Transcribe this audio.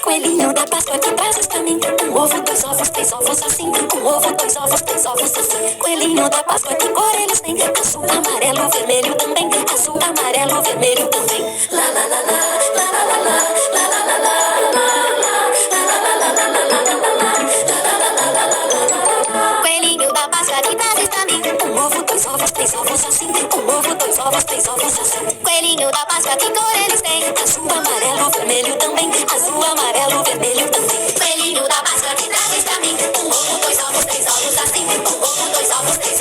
Coelhinho da Páscoa que trazes pra mim. Um ovo, dois ovos, três ovos assim. Um ovo, dois ovos, três ovos assim. Coelhinho da Páscoa, que cor eles têm? Azul, amarelo, vermelho também. Azul, amarelo, vermelho também. Lá, lá, lá, lá, lá, lá, lá, lá, lá, lá, lá, lá. Coelhinho da Páscoa que trazes pra mim. Um ovo, dois ovos, três ovos assim. Um ovo, dois ovos, três ovos assim. Coelhinho da Páscoa, que cor eles têm? Azul, amarelo, vermelho também. Azul, amarelo, vermelho também. Coelhinho da Páscoa que trazes pra mim. Um ovo, dois ovos, três ovos assim. Um ovo, dois ovos, três